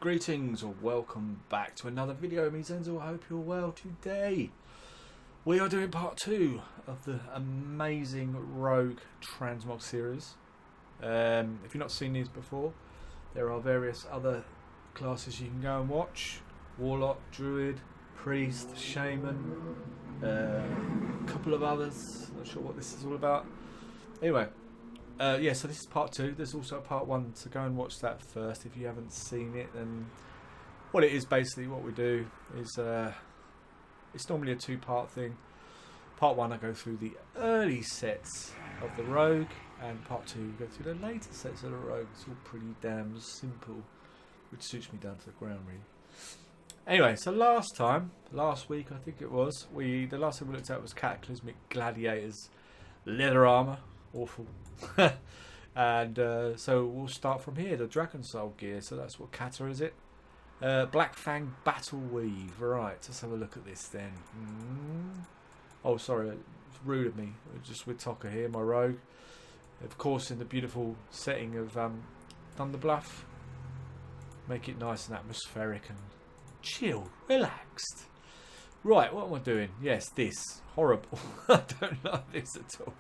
Greetings or welcome back to another video of me, Zenzul. I hope you're well today. We are doing part 2 of the amazing Rogue Transmog series. If you've not seen these before, there are various other classes you can go and watch. Warlock, Druid, Priest, Shaman, a couple of others. Not sure what this is all about. Anyway. Yeah, so this is part 2. There's also a part 1, so go and watch that first if you haven't seen it. And what it is basically, what we do is it's normally a 2-part thing. Part 1 I go through the early sets of the Rogue, and part 2 we go through the later sets of the Rogue. It's all pretty damn simple, which suits me down to the ground really. Anyway, so last week I think it was, the last thing we looked at was Cataclysmic Gladiators leather armour. Awful. And so we'll start from here, the Dragon Soul gear. So that's what kata is it? Black Fang Battle Weave. Right, let's have a look at this then. Oh, sorry, it's rude of me. Just with Tokka here, my rogue. Of course, in the beautiful setting of Thunder Bluff. Make it nice and atmospheric and chill, relaxed. Right, what am I doing? Yes, this. Horrible. I don't like this at all.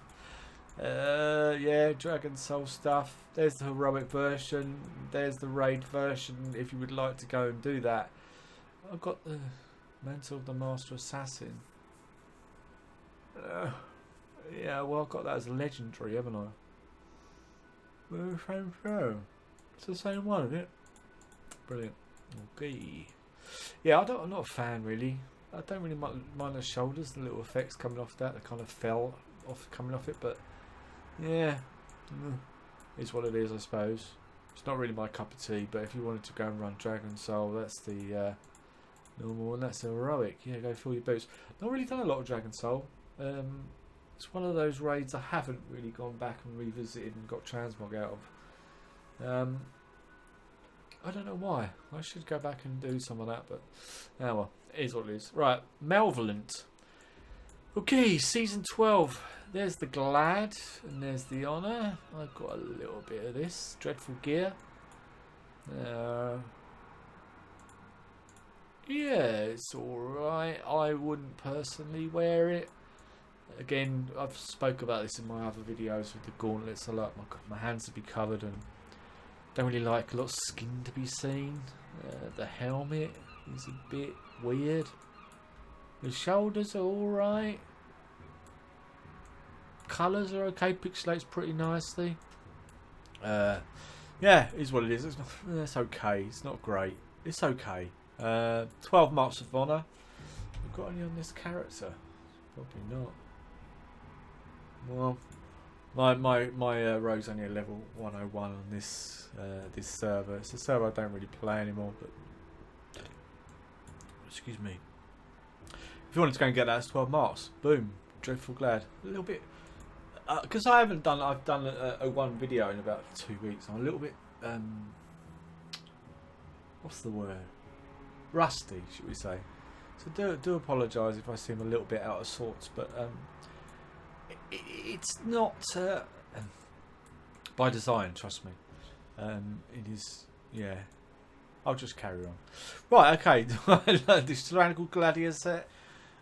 Yeah, Dragon Soul stuff. There's the heroic version. There's the raid version if you would like to go and do that. I've got the Mantle of the Master Assassin. Yeah, well, I've got that as a legendary, haven't I? It's the same one, isn't it? Brilliant. Okay. Yeah, I'm not a fan really. I don't really mind the shoulders, the little effects coming off that. They kind of fell off coming off it, but yeah, it's what it is, I suppose. It's not really my cup of tea, but if you wanted to go and run Dragon Soul, that's the normal one. That's the heroic. Yeah, go fill your boots. Not really done a lot of Dragon Soul. It's one of those raids I haven't really gone back and revisited and got Transmog out of. I don't know why. I should go back and do some of that, but oh well, it is what it is. Right, Malevolent. Okay, season 12. There's the Glad and there's the Honour. I've got a little bit of this. Dreadful gear. Yeah, it's alright. I wouldn't personally wear it. Again, I've spoke about this in my other videos with the gauntlets. I like my hands to be covered and don't really like a lot of skin to be seen. The helmet is a bit weird. The shoulders are alright. Colours are okay. Pixelates pretty nicely. Yeah, it is what it is. It's okay. It's not great. It's okay. 12 marks of honour. I've got any on this character? Probably not. Well, my rogue's only a level 101 on this this server. It's a server I don't really play anymore. But excuse me. If you wanted to go and get that, it's 12 marks. Boom. Dreadful Glad. A little bit. Because I've done a one video in about 2 weeks. I'm a little bit. What's the word? Rusty, should we say? So do apologise if I seem a little bit out of sorts, but it's not by design. Trust me. It is. Yeah. I'll just carry on. Right. Okay. This tyrannical gladiator set.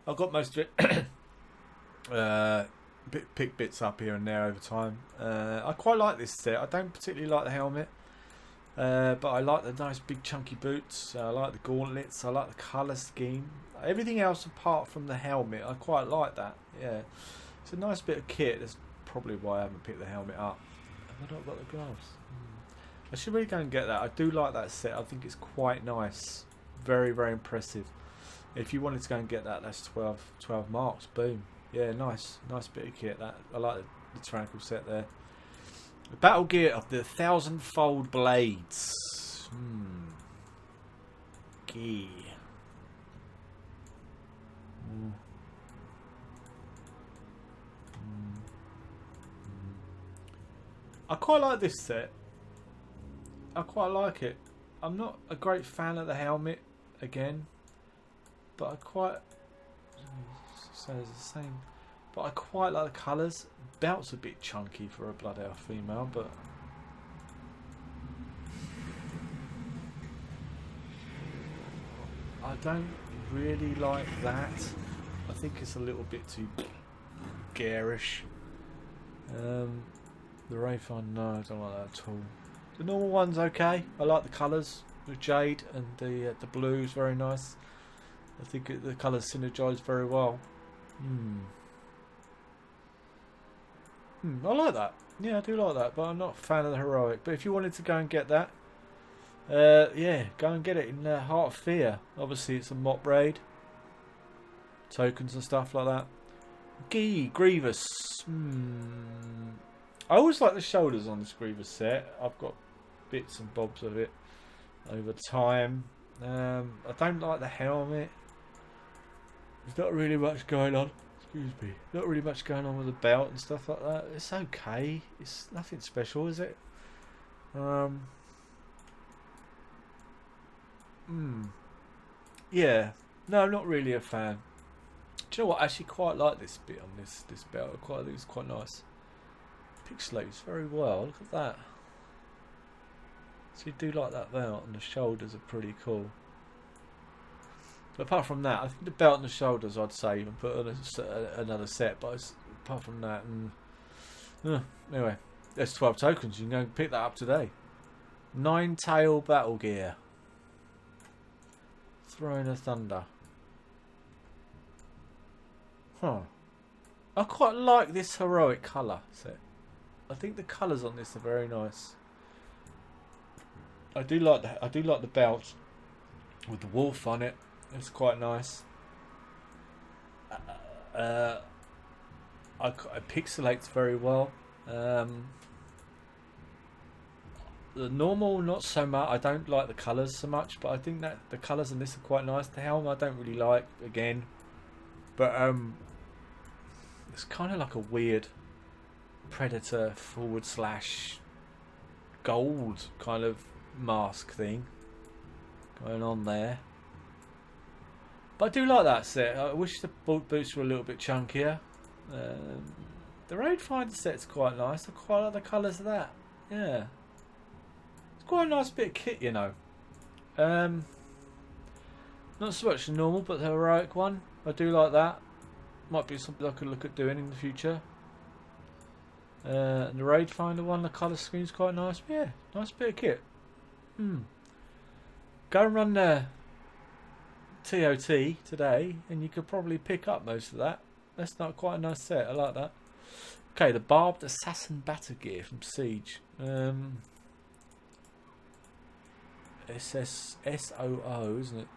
I've got most of it. Pick bits up here and there over time. I quite like this set. I don't particularly like the helmet, but I like the nice big chunky boots. I like the gauntlets. I like the colour scheme. Everything else apart from the helmet, I quite like that. Yeah, it's a nice bit of kit. That's probably why I haven't picked the helmet up. Have I not got the gloves? I should really go and get that. I do like that set. I think it's quite nice. Very, very impressive. If you wanted to go and get that, that's 12 marks. Boom. Yeah, nice bit of kit. That I like the tyrannical set there. The battle gear of the 1,000-fold blades. Gear. I quite like this set. I quite like it. I'm not a great fan of the helmet again, but I quite. So it's the same, but I quite like the colours. Belt's a bit chunky for a Blood Elf female, but I don't really like that. I think it's a little bit too garish. The Rayfine, no, I don't like that at all. The normal one's okay. I like the colours, the jade and the blue is very nice. I think the colours synergise very well. I like that. Yeah, I do like that, but I'm not a fan of the heroic. But if you wanted to go and get that, yeah, go and get it in Heart of Fear. Obviously, it's a mop raid, tokens and stuff like that. Grievous. I always like the shoulders on this Grievous set. I've got bits and bobs of it over time. I don't like the helmet. There's not really much going on. Excuse me. Not really much going on with the belt and stuff like that. It's okay. It's nothing special, is it? Yeah. No, I'm not really a fan. Do you know what? I actually quite like this bit on this belt. I think it's quite nice. Pixelates very well. Look at that. So you do like that belt, and the shoulders are pretty cool. But apart from that, I think the belt and the shoulders, I'd say, even put on another set. But apart from that, anyway, there's 12 tokens. You can go and pick that up today. 9-tail battle gear. Throne of Thunder. I quite like this heroic colour set. I think the colours on this are very nice. I do like the belt with the wolf on it. It's quite nice. It pixelates very well. The normal, not so much. I don't like the colours so much, but I think that the colours on this are quite nice. The helm I don't really like, again. But it's kind of like a weird Predator / gold kind of mask thing going on there. But I do like that set. I wish the boots were a little bit chunkier. The Raidfinder set's quite nice. I quite like the colours of that. Yeah. It's quite a nice bit of kit, you know. Not so much the normal, but the heroic one. I do like that. Might be something I could look at doing in the future. And the Raidfinder one, the colour scheme's quite nice. Yeah, nice bit of kit. Go and run TOT today, and you could probably pick up most of that. That's not quite a nice set. I like that. Okay, the Barbed Assassin Batter Gear from Siege. SOO, isn't it?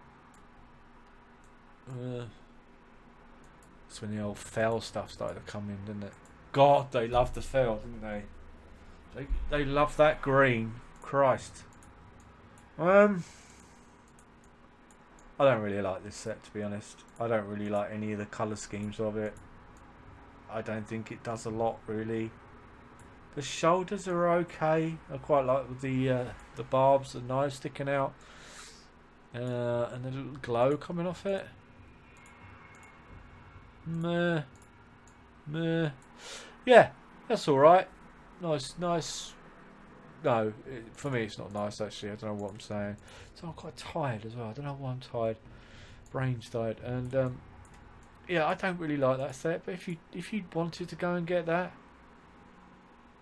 That's when the old fell stuff started to come in, didn't it? God, they loved the fell, didn't they? They loved that green. Christ. I don't really like this set, to be honest. I don't really like any of the colour schemes of it. I don't think it does a lot, really. The shoulders are okay. I quite like the barbs, the knives sticking out, and the little glow coming off it. Meh. Yeah, that's all right. Nice. No, for me it's not nice actually. I don't know what I'm saying. So I'm quite tired as well. I don't know why I'm tired. Brain's tired, and yeah, I don't really like that set. But if you wanted to go and get that,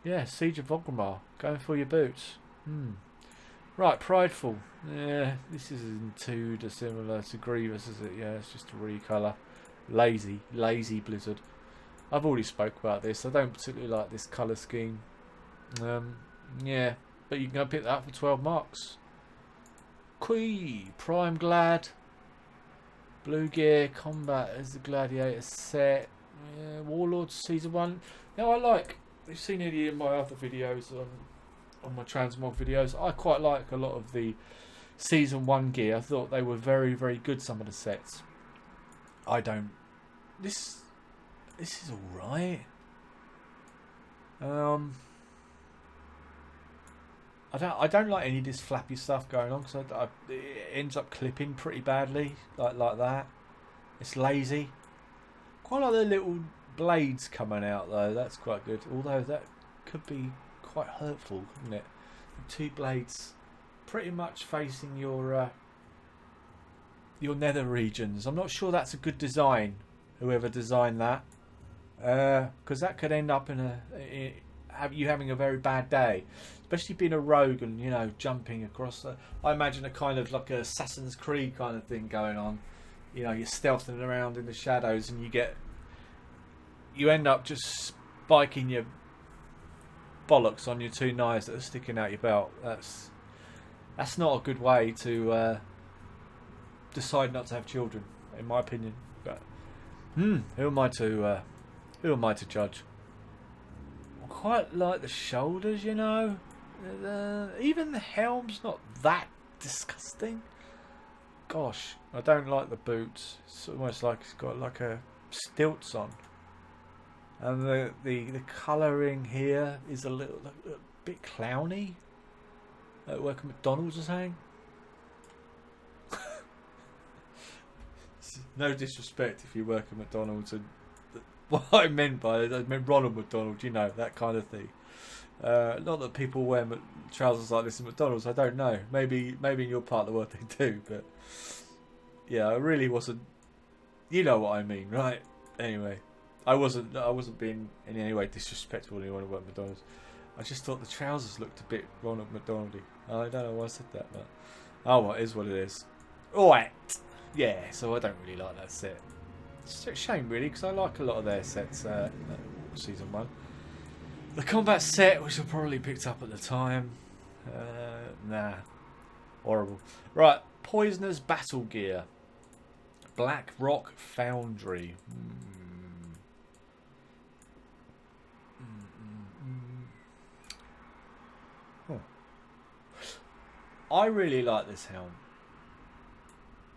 yeah, Siege of Orgrimmar, going for your boots. Right, Prideful. Yeah, this isn't too dissimilar to Grievous, is it? Yeah, it's just a recolour. Lazy Blizzard. I've already spoke about this. I don't particularly like this colour scheme. Yeah, but you can go pick that up for 12 marks. Quee, Prime Glad, Blue Gear, Combat as the Gladiator set, yeah, Warlord Season 1. Now I like, you've seen any of my other videos on my Transmog videos, I quite like a lot of the Season 1 gear. I thought they were very, very good, some of the sets. I don't, this is alright. I don't like any of this flappy stuff going on, because it ends up clipping pretty badly, like that. It's lazy. Quite like the little blades coming out though. That's quite good. Although that could be quite hurtful, couldn't it? The two blades, pretty much facing your your nether regions. I'm not sure that's a good design, whoever designed that, because that could end up in you having a very bad day, especially being a rogue and, you know, jumping across. I imagine a kind of like a Assassin's Creed kind of thing going on. You know, you're stealthing around in the shadows, and you end up just spiking your bollocks on your 2 knives that are sticking out your belt. That's not a good way to decide not to have children, in my opinion. But who am I to judge? I quite like the shoulders, you know. Even the helm's not that disgusting. Gosh, I don't like the boots. It's almost like it's got like a stilts on. And the colouring here is a bit clowny. Like work at McDonald's or something. No disrespect if you work at McDonald's, and what I meant by it, I meant Ronald McDonald, you know, that kind of thing. Not that people wear trousers like this at McDonald's. I don't know. Maybe in your part of the world they do, but yeah, I really wasn't. You know what I mean, right? Anyway, I wasn't being in any way disrespectful to anyone who worked at McDonald's. I just thought the trousers looked a bit Ronald McDonaldy. I don't know why I said that, but oh well, it is what it is. Alright, yeah, so I don't really like that set. It's a shame really, because I like a lot of their sets, Season 1. The combat set, which I probably picked up at the time, nah, horrible. Right, Poisoner's Battle Gear. Black Rock Foundry. I really like this helm.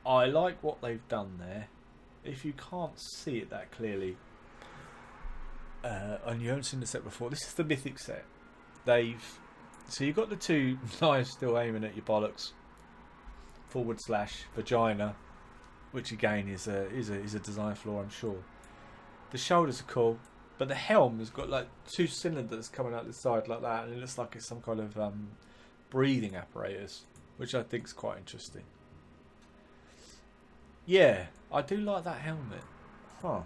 I like what they've done there. If you can't see it that clearly, and you haven't seen the set before, this is the Mythic set. So you've got the 2 knives still aiming at your bollocks, / vagina, which again is a design flaw, I'm sure. The shoulders are cool, but the helm has got like 2 cylinders coming out the side like that, and it looks like it's some kind of breathing apparatus, which I think is quite interesting. Yeah, I do like that helmet. Huh.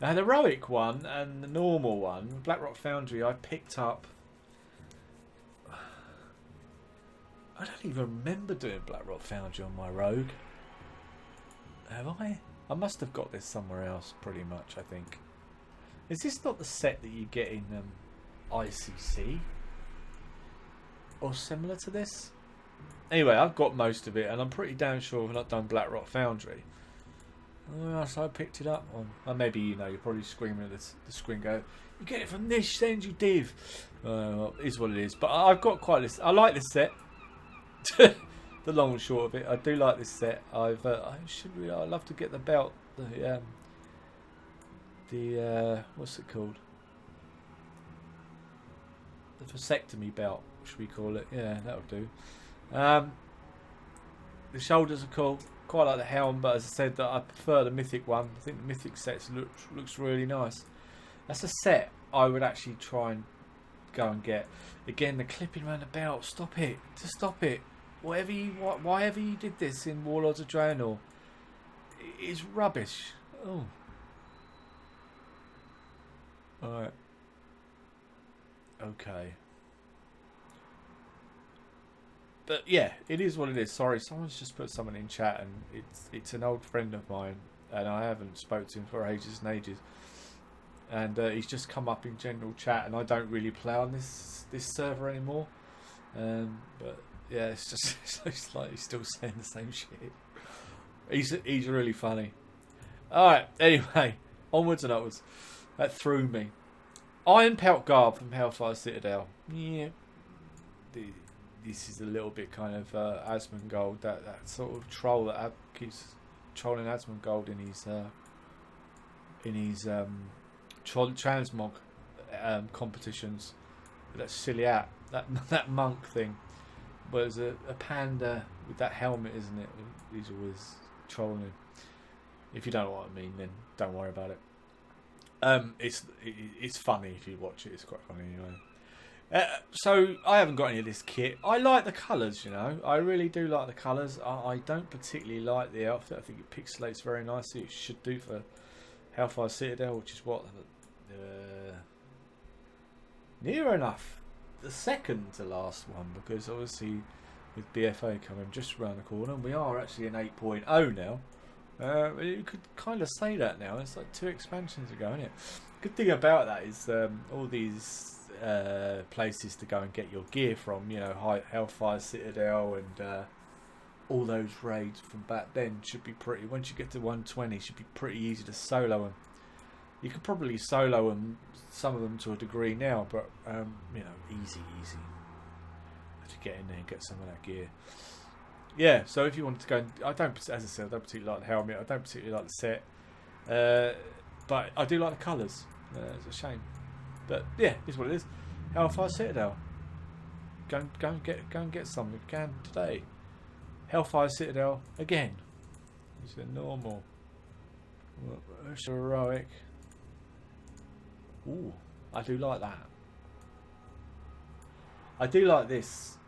Now the heroic one and the normal one, Black Rock Foundry, I picked up. I don't even remember doing Black Rock Foundry on my rogue. Have I? I must have got this somewhere else, pretty much, I think. Is this not the set that you get in ICC? Or similar to this? Anyway, I've got most of it, and I'm pretty damn sure I've not done Black Rock Foundry. Oh, so I picked it up on. Or maybe, you know, you're probably screaming at the screen, go, you get it from this, Zenzul div. Well, it is what it is. But I've got quite a list. I like this set. The long and short of it, I do like this set. I'd love to get the belt. The what's it called? The vasectomy belt, should we call it? Yeah, that'll do. The shoulders are cool. Quite like the helm, but as I said, that I prefer the Mythic one. I think the Mythic set looks really nice. That's a set I would actually try and go and get. Again, the clipping around the belt. Stop it. Just stop it. Whatever you did this in Warlords of Draenor, is rubbish. Oh. Alright. Okay. But yeah, it is what it is. Sorry, someone's just put someone in chat, and it's an old friend of mine, and I haven't spoken to him for ages and ages. And he's just come up in general chat, and I don't really play on this server anymore. But yeah, it's like he's still saying the same shit. He's really funny. All right. Anyway, onwards and upwards. That threw me. Iron Pelt Garb from Hellfire Citadel. Yeah. This is a little bit kind of Asmongold, that sort of troll that keeps trolling Asmongold in his transmog competitions. That silly app, that monk thing. But it's a panda with that helmet, isn't it? He's always trolling. If you don't know what I mean, then don't worry about it. It's funny if you watch it. It's quite funny anyway. So I haven't got any of this kit. I like the colours, you know. I really do like the colours. I don't particularly like the outfit. I think it pixelates very nicely. It should do for Hellfire Citadel, which is what near enough the second to last one, because obviously with BFA coming just around the corner, and we are actually in 8.0 now. You could kind of say that now. It's like 2 expansions ago, isn't it? Good thing about that is all these places to go and get your gear from, you know, Hellfire Citadel and all those raids from back then should be pretty, once you get to 120, should be pretty easy to solo them. You could probably solo them, some of them to a degree now, but you know, easy to get in there and get some of that gear. Yeah, so if you wanted to go, I don't, as I said, I don't particularly like the helmet, I don't particularly like the set, but I do like the colours. It's a shame, but yeah, it's what it is. Hellfire Citadel. Go and get some if you can today. Hellfire Citadel again. It's a normal. It's heroic. Ooh, I do like that. I do like this.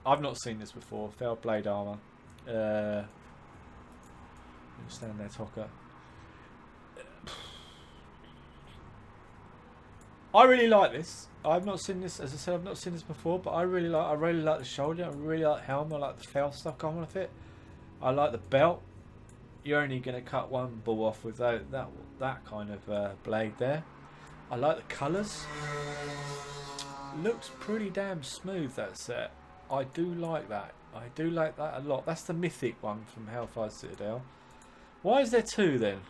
I've not seen this before. Fell blade armor. Stand there, Tocker. I really like this. I've not seen this, as I said, I've not seen this before, but I really like the shoulder. I really like the helmet. I like the fell stuff coming with it. I like the belt. You're only going to cut one ball off with that kind of blade there. I like the colours. Looks pretty damn smooth, that set. I do like that. I do like that a lot. That's the mythic one from Hellfire Citadel. Why is there 2 then?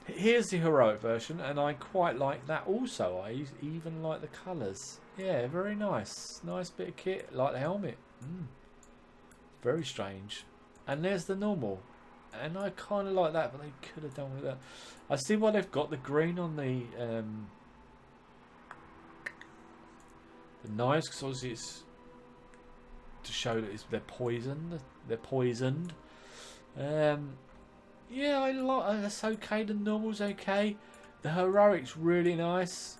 Here's the heroic version, and I quite like that also. I even like the colours. Yeah, very nice. Nice bit of kit. Like the helmet. Very strange. And there's the normal. And I kind of like that, but they could have done with that. I see why they've got the green on the knives, because obviously it's to show that they're poisoned. They're poisoned. Yeah, I like that's okay. The normal's okay. The heroic's really nice,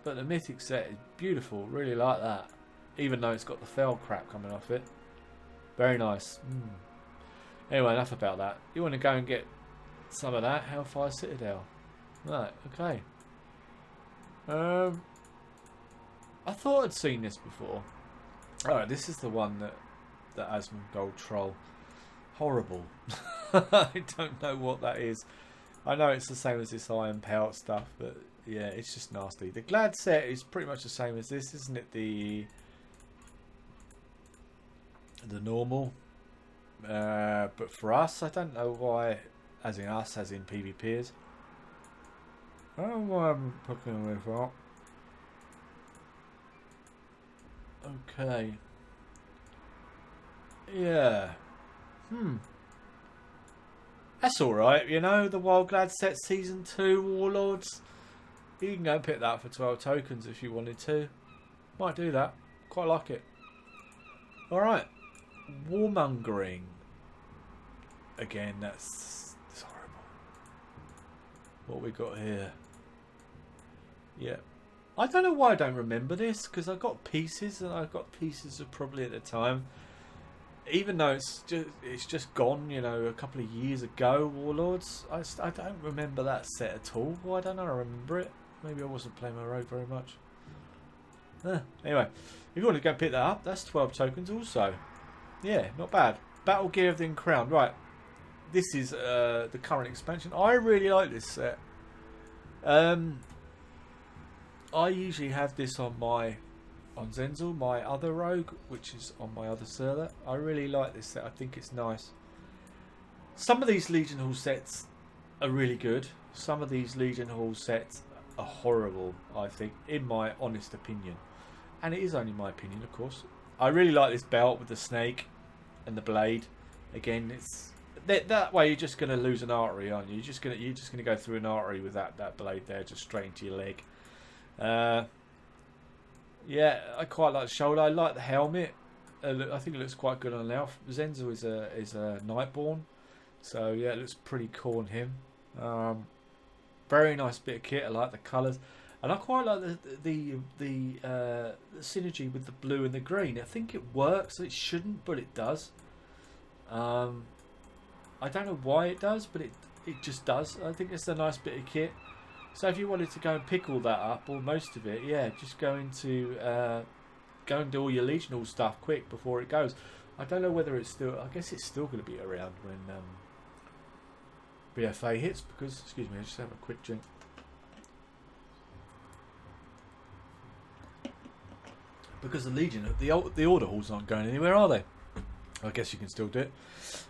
but the mythic set is beautiful. Really like that, even though it's got the fell crap coming off it. Very nice. Anyway, enough about that. You want to go and get some of that Hellfire Citadel, right? Okay. I thought I'd seen this before. Alright, this is the one that Asmongold troll. Horrible. I don't know what that is. I know it's the same as this iron pelt stuff, but yeah, it's just nasty. The Glad set is pretty much the same as this, isn't it? The normal. But for us, I don't know why, as in us, as in PvPers. I don't know why I'm fucking with that. Okay. Yeah. That's alright, you know, the Wild Glad set Season 2 Warlords. You can go and pick that up for 12 tokens if you wanted to. Might do that. Quite like it. Alright. Warmongering. Again, that's horrible. What we got here? Yeah. I don't know why I don't remember this, because I got pieces, and I got pieces of probably at the time. Even though it's just gone, you know, a couple of years ago, Warlords. I don't remember that set at all. Why don't I remember it? Maybe I wasn't playing my rogue very much. Anyway, if you want to go pick that up, that's 12 tokens also. Yeah, not bad. Battle Gear of the Crown. Right, this is the current expansion. I really like this set. I usually have this on Zenzul, my other rogue, which is on my other server. I really like this set. I think it's nice. Some of these Legion Hall sets are really good. Some of these Legion Hall sets are horrible, I think, in my honest opinion. And it is only my opinion, of course. I really like this belt with the snake and the blade. Again, it's that way you're just going to lose an artery, aren't you? You're just going to go through an artery with that blade there, just straight into your leg. Yeah, I quite like the shoulder. I like the helmet. I think it looks quite good on an elf. Zenzul is a Nightborn, so yeah, it looks pretty cool on him. Very nice bit of kit. I like the colours. And I quite like the synergy with the blue and the green. I think it works. It shouldn't, but it does. I don't know why it does, but it just does. I think it's a nice bit of kit. So if you wanted to go and pick all that up, or most of it, yeah, just go and do all your Legional stuff quick before it goes. I don't know whether it's still. I guess it's still going to be around when BFA hits. Because, excuse me, I just have a quick drink. Because the Legion, the order halls aren't going anywhere, are they? I guess you can still do it.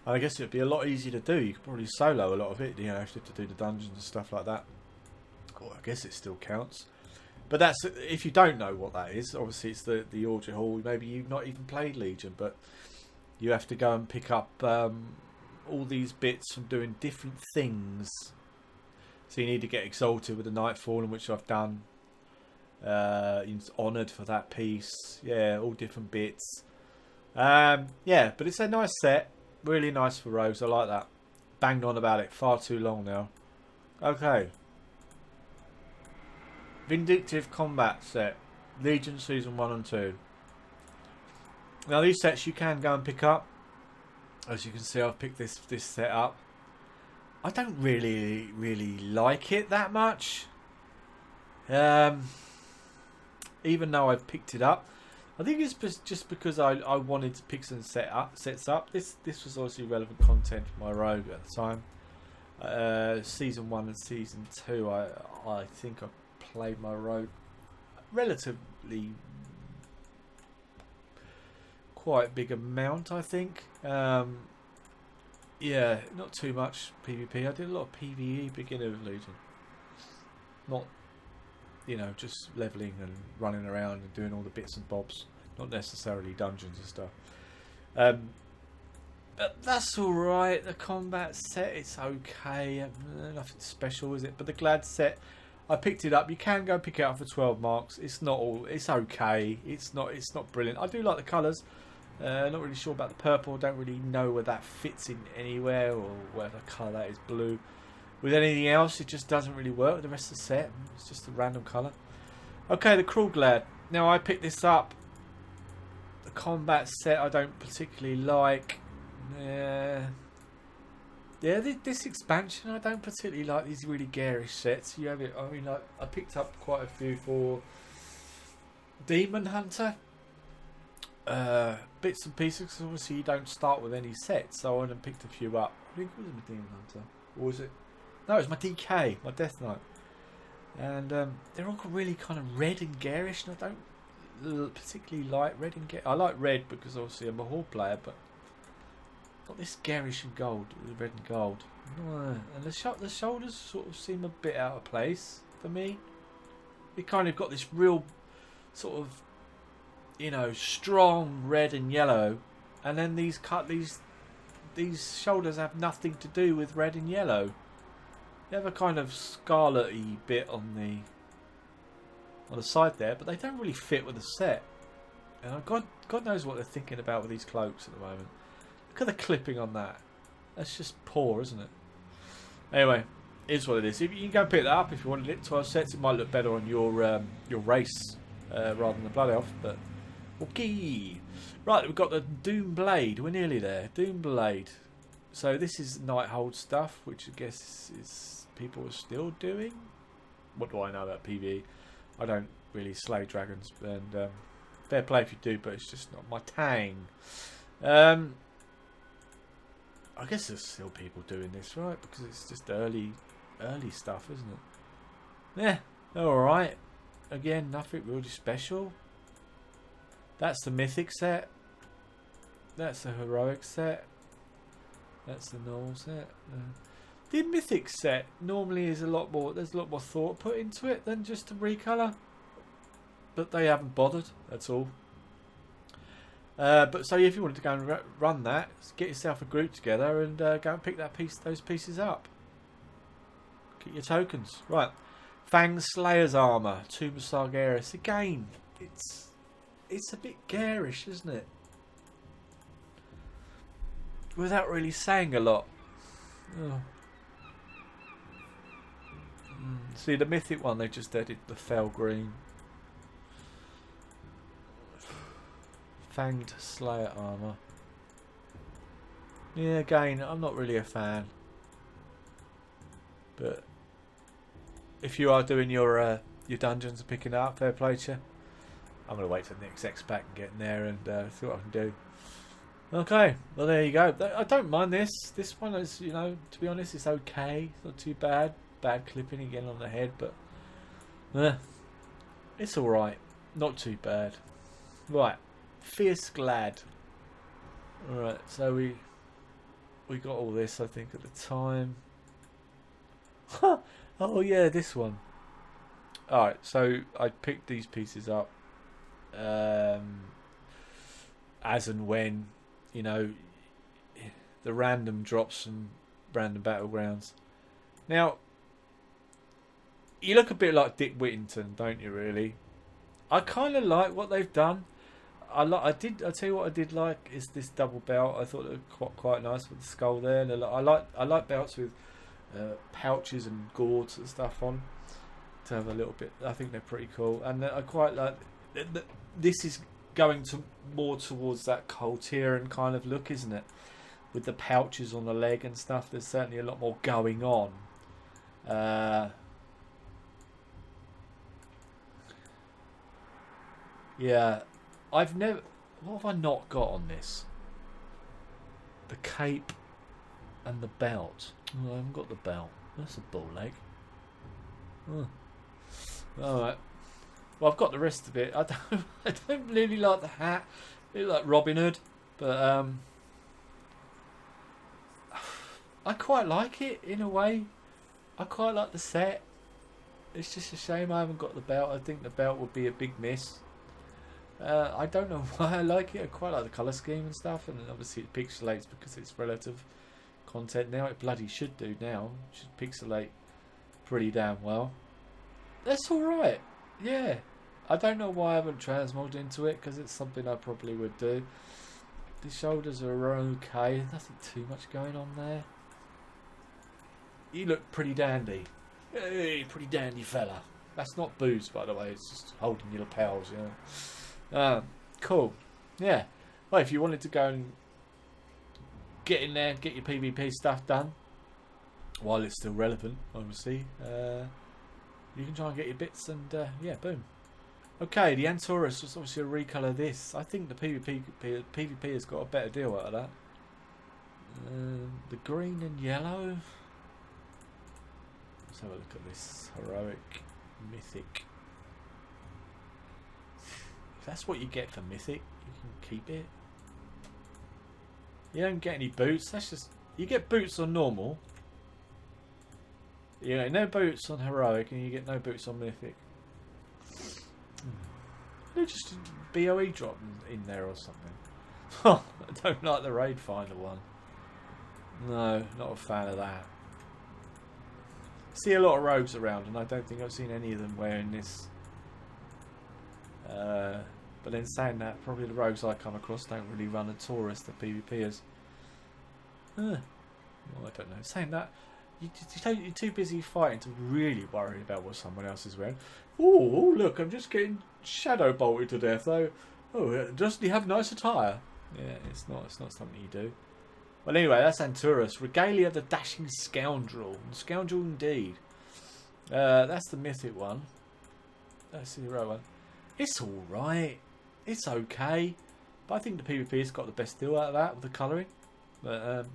And I guess it'd be a lot easier to do. You could probably solo a lot of it, you know, if you have to do the dungeons and stuff like that. Oh, I guess it still counts. But that's, if you don't know what that is, obviously it's the order hall. Maybe you've not even played Legion, but you have to go and pick up all these bits from doing different things. So you need to get exalted with the Nightfall, which I've done. Honoured for that piece. Yeah, all different bits. Yeah, but it's a nice set. Really nice for rogues. I like that. Banged on about it far too long now. Okay. Vindictive Combat set. Legion Season 1 and 2. Now these sets you can go and pick up. As you can see, I've picked this set up. I don't really like it that much. Even though I've picked it up, I think it's just because I wanted to pick some sets up. This was obviously relevant content for my rogue at the time. Season 1 and Season 2, I think I played my rogue relatively quite big amount, I think. Yeah, not too much PvP. I did a lot of PvE beginner of Legion. Not, you know, just leveling and running around and doing all the bits and bobs. Not necessarily dungeons and stuff. But that's alright. The combat set, it's okay. Nothing special, is it? But the Glad set, I picked it up. You can go pick it up for 12 marks. It's not all. It's okay. It's not brilliant. I do like the colours. Not really sure about the purple. Don't really know where that fits in anywhere, or whether colour that is blue. With anything else, it just doesn't really work with the rest of the set. It's just a random colour. Okay, the Cruel Glad. Now, I picked this up. The combat set I don't particularly like. Yeah, this expansion I don't particularly like. These really garish sets. You have it. I mean, I picked up quite a few for Demon Hunter. Bits and pieces, because obviously you don't start with any sets. So I went and picked a few up. I think it was my Demon Hunter. Or was it? No, it was my DK, my Death Knight. And they're all really kind of red and garish, and I don't particularly like red and garish. I like red because obviously I'm a Horde player, but not this garish and gold, red and gold. No. And the shoulders sort of seem a bit out of place for me. You kind of got this real sort of, you know, strong red and yellow, and then these shoulders have nothing to do with red and yellow. You have a kind of scarlet-y bit on the side there, but they don't really fit with the set. And God knows what they're thinking about with these cloaks at the moment. Look at the clipping on that. That's just poor, isn't it? Anyway, it's what it is. You can go and pick that up if you wanted it. 12 sets. It might look better on your race rather than the Blood Elf, but okay. Right, we've got the Doom Blade. We're nearly there. Doom Blade. So this is Nighthold stuff, which I guess is people are still doing. What do I know about PvE? I don't really slay dragons, and fair play if you do, but it's just not my tang. I guess there's still people doing this, right? Because it's just early stuff, isn't it? Yeah, alright. Again, nothing really special. That's the Mythic set. That's the Heroic set. That's the normal set. The Mythic set normally is a lot more. There's a lot more thought put into it than just a recolour. But they haven't bothered. That's all. But so if you wanted to go and run that, get yourself a group together and go and pick those pieces up. Get your tokens. Right. Fang Slayer's armour. Tomb of Sargeras. Again, it's a bit garish, isn't it? Without really saying a lot. Oh. See, the mythic one, they just added the fell green. Fanged Slayer armour. Yeah, again, I'm not really a fan. But if you are doing your dungeons and picking it up, fair play to you. I'm going to wait till the next X pack and get in there and see what I can do. Okay, well there you go. I don't mind this. This one is, you know, to be honest, it's okay. It's not too bad. Bad clipping again on the head, but it's alright. Not too bad. Right, Fierce Glad. Alright, so we got all this, I think, at the time. Oh yeah, this one. Alright, so I picked these pieces up as and when, you know, the random drops from random battlegrounds. Now, you look a bit like Dick Whittington, don't you? Really, I kind of like what they've done. I tell you what, I did like is this double belt. I thought it was quite nice with the skull there. And I like belts with pouches and gourds and stuff on to have a little bit. I think they're pretty cool, and I quite like. This is going to more towards that Coltiran kind of look, isn't it? With the pouches on the leg and stuff. There's certainly a lot more going on. Yeah, I've never. What have I not got on this? The cape and the belt. Oh, I haven't got the belt. That's a bull leg. Oh. All right. Well, I've got the rest of it. I don't really like the hat. I really like Robin Hood, but I quite like it in a way. I quite like the set. It's just a shame I haven't got the belt. I think the belt would be a big miss. I don't know why I like it. I quite like the colour scheme and stuff, and obviously it pixelates because it's relative content now. It bloody should do now. It should pixelate pretty damn well. That's alright. Yeah. I don't know why I haven't transmogged into it, because it's something I probably would do. The shoulders are okay. Nothing too much going on there. You look pretty dandy. Hey, pretty dandy fella. That's not booze, by the way. It's just holding your lapels, you know. Cool. Yeah. Well, if you wanted to go and get in there, get your PvP stuff done, while it's still relevant, obviously, you can try and get your bits and, yeah, boom. Okay, the Antorus was obviously a recolour of this. I think the PvP has got a better deal out of that. The green and yellow. Let's have a look at this heroic mythic. If that's what you get for mythic, you can keep it. You don't get any boots. That's just, you get boots on normal. You know, no boots on heroic, and you get no boots on mythic. They just BOE drop in there or something. I don't like the raid finder one. No, not a fan of that. See a lot of rogues around, and I don't think I've seen any of them wearing this. But then saying that, probably the rogues I come across don't really run a Taurus, the PvPers. Well, I don't know. Saying that, you're too busy fighting to really worry about what someone else is wearing. Oh, look, I'm just getting shadow bolted to death, though. Oh, doesn't he have nice attire? Yeah, it's not something you do. Well, anyway, that's Antorus. Regalia of the Dashing Scoundrel. Scoundrel indeed. That's the mythic one. That's the hero one. It's alright. It's okay. But I think the PvP's got the best deal out of that with the colouring. But,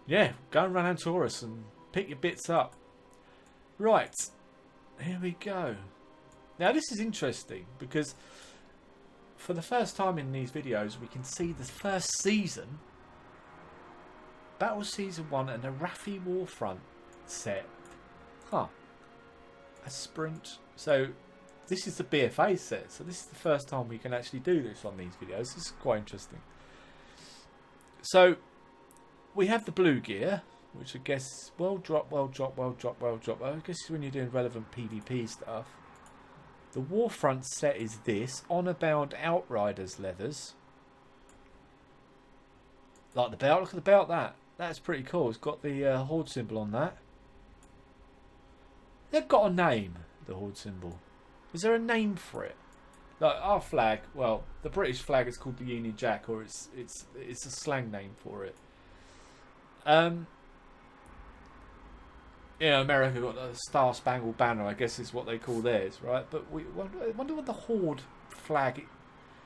yeah, go and run Antorus and pick your bits up. Right. Here we go. Now, this is interesting because for the first time in these videos, we can see the first season, Battle Season 1 and a Raffi Warfront set. Huh. A sprint. So, this is the BFA set. So, this is the first time we can actually do this on these videos. This is quite interesting. So, we have the blue gear, which I guess, well drop. I guess when you're doing relevant PvP stuff. The Warfront set is this. Honor Bound Outriders leathers. Like the belt. Look at the belt, that. That's pretty cool. It's got the Horde symbol on that. They've got a name, the Horde symbol. Is there a name for it? Like our flag, well, the British flag is called the Union Jack, or it's a slang name for it. Yeah, America got the Star Spangled Banner, I guess is what they call theirs, right? But I wonder what the Horde flag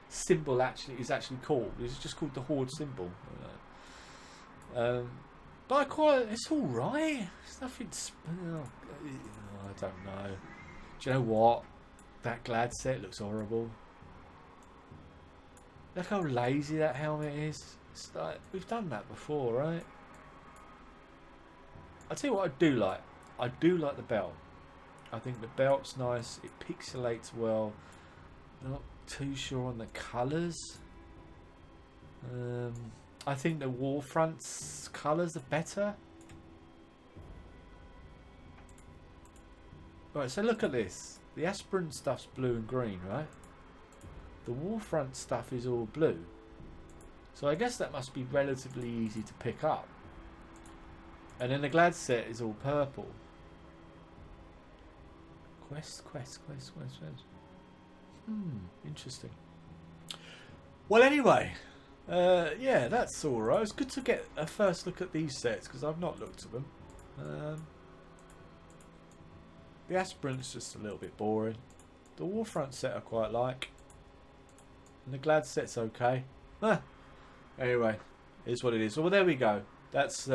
symbol is actually called. It's just called the Horde symbol. But it's all right. It's nothing. I don't know. Do you know what? That Glad set looks horrible. Look how lazy that helmet is. It's like, we've done that before, right? I'll tell you what I do like. I do like the belt. I think the belt's nice. It pixelates well. I'm not too sure on the colours. I think the Warfront's colours are better. Right, so look at this. The Aspirant stuff's blue and green, right? The Warfront stuff is all blue. So I guess that must be relatively easy to pick up. And then the Glad set is all purple. Quest. Interesting. Well, anyway, yeah, that's all right. It's good to get a first look at these sets because I've not looked at them. The Aspirant's just a little bit boring. The Warfront set I quite like, and the Glad set's okay. Anyway, it's what it is. Well, there we go. That's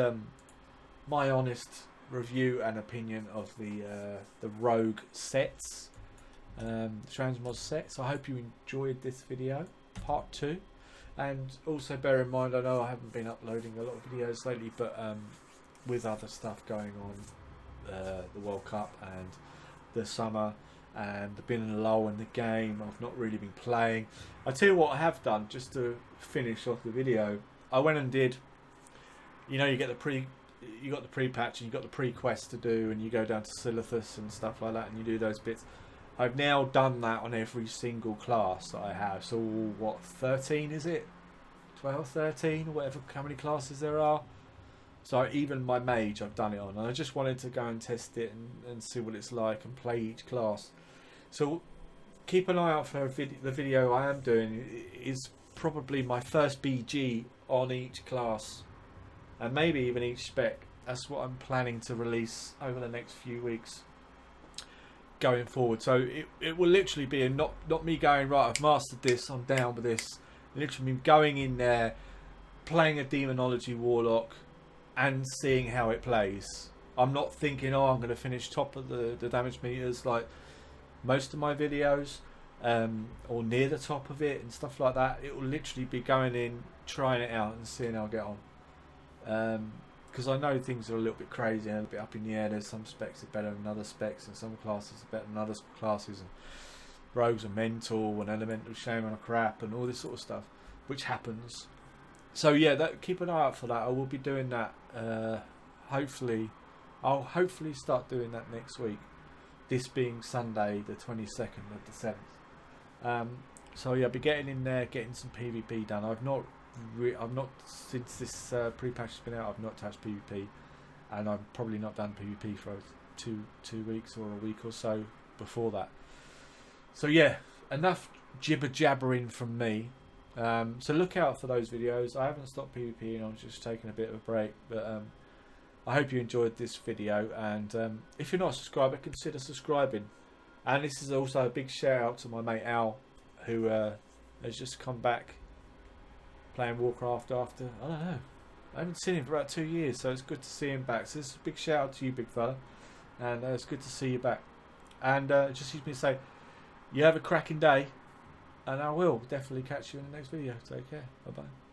my honest review and opinion of the Rogue sets, the Transmog sets. I hope you enjoyed this video, part 2. And also bear in mind, I know I haven't been uploading a lot of videos lately, but with other stuff going on, the World Cup and the summer, and the been in a lull in the game, I've not really been playing. I tell you what I have done, just to finish off the video, I went and did, you know, you got the pre-patch and you got the pre-quest to do, and you go down to Silithus and stuff like that, and you do those bits. I've now done that on every single class that I have. So what, 13 is it? 12, 13, whatever, how many classes there are. So even my mage I've done it on, and I just wanted to go and test it and see what it's like and play each class. So keep an eye out for the video I am doing. Is probably my first BG on each class, and maybe even each spec. That's what I'm planning to release over the next few weeks going forward. So it will literally be not me going, right, I've mastered this, I'm down with this. Literally me going in there, playing a Demonology Warlock and seeing how it plays. I'm not thinking, oh, I'm going to finish top of the damage meters like most of my videos, or near the top of it and stuff like that. It will literally be going in, trying it out and seeing how I get on. Because I know things are a little bit crazy and a little bit up in the air. There's some specs that are better than other specs, and some classes are better than other classes, and rogues are mental and elemental shame on a crap and all this sort of stuff, which happens. So yeah, keep an eye out for that. I will be doing that. Hopefully, I'll start doing that next week. This being Sunday, the 22nd of the 7th. So yeah, I'll be getting in there, getting some PvP done. I've not since this pre-patch has been out. I've not touched PvP, and I've probably not done PvP for two weeks or a week or so before that. So yeah, enough jibber jabbering from me. So look out for those videos. I haven't stopped PvP, and I'm just taking a bit of a break. But I hope you enjoyed this video, and if you're not a subscriber, consider subscribing. And this is also a big shout out to my mate Al, who has just come back playing Warcraft after, I don't know, I haven't seen him for about 2 years, so it's good to see him back. So this is a big shout out to you, big fella, and it's good to see you back. And just use me to say, you have a cracking day, and I will definitely catch you in the next video. Take care, bye bye.